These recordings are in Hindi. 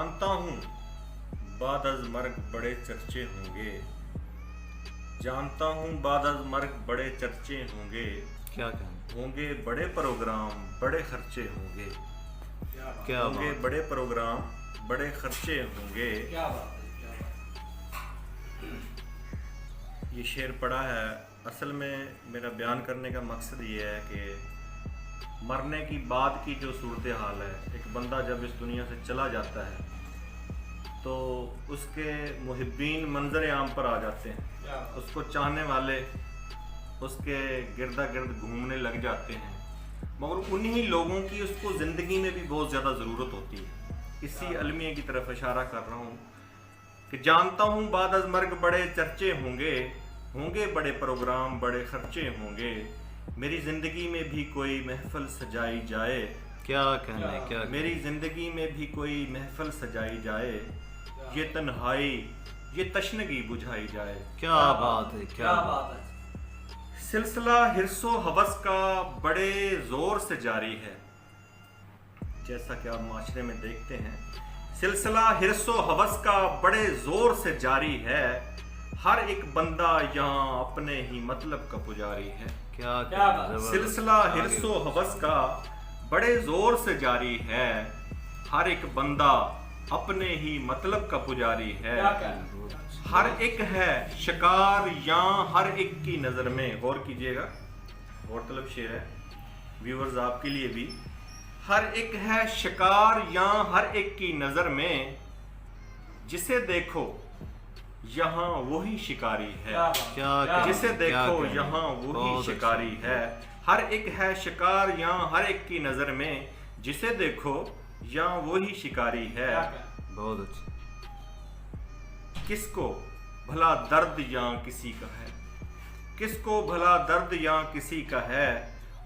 जानता हूँ बाद अज़ मर्ग बड़े चर्चे होंगे। जानता हूँ बाद अज़ मर्ग बड़े चर्चे होंगे। क्या कहना, होंगे बड़े प्रोग्राम बड़े खर्चे होंगे। क्या होंगे बात, बड़े प्रोग्राम बड़े खर्चे होंगे। क्या बात है, क्या बात है। ये शेर पढ़ा है। असल में मेरा बयान करने का मकसद ये है कि मरने की बाद की जो सूरत हाल है, एक बंदा जब इस दुनिया से चला जाता है तो उसके मुहिब्बीन मंजर आम पर आ जाते हैं। उसको चाहने वाले उसके गिरदा गिर्द घूमने लग जाते हैं, मगर उन्हीं लोगों की उसको ज़िंदगी में भी बहुत ज़्यादा ज़रूरत होती है। इसी अलमिया की तरफ इशारा कर रहा हूँ कि जानता हूँ बाद अज़ मर्ग बड़े चर्चे होंगे। होंगे बड़े प्रोग्राम बड़े खर्चे होंगे। मेरी ज़िंदगी में भी कोई महफिल सजाई जाए। क्या कहना है, क्या मेरी ज़िंदगी में भी कोई महफिल सजाई जाए। ये तन्हाई ये तशनगी बुझाई जाए। क्या बात है, क्या बात है। सिलसिला हिर्सो हवस का बड़े ज़ोर से जारी है। जैसा कि आप माशरे में देखते हैं, सिलसिला हिर्सो हवस का बड़े ज़ोर से जारी है। हर एक बंदा यहाँ अपने ही मतलब का पुजारी है। क्या क्या कहना, बात। जबरदस्त। सिलसिला हिर्सो हवस का बड़े ज़ोर से जारी है। हर एक बंदा अपने ही मतलब का पुजारी है। क्या कहना। हर एक है शिकार यहाँ हर एक की नज़र में। गौर कीजिएगा, गौर तलब शेर है व्यूअर्स आपके लिए भी। हर एक है शिकार यहाँ हर एक की नज़र में। जिसे देखो यहाँ वही शिकारी है। क्या बात है, क्या क्या कहना, जिसे क्या देखो कहना। यहाँ वही बहुत शिकारी अच्छा। है। हर एक है शिकार यहाँ हर एक की नज़र में। जिसे देखो यहाँ वही शिकारी है। क्या कहना। बहुत अच्छा। किसको भला दर्द यहाँ किसी का है। किसको भला दर्द यहाँ किसी का है।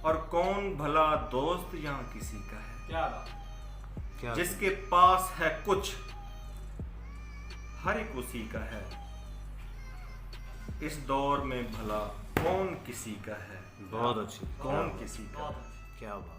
और कौन भला दोस्त यहाँ किसी का है। क्या बात है। क्या जिसके पास है कुछ हर एक उसी का है। इस दौर में भला कौन किसी का है। बहुत अच्छी, कौन किसी का है। बहुत अच्छा। क्या बात।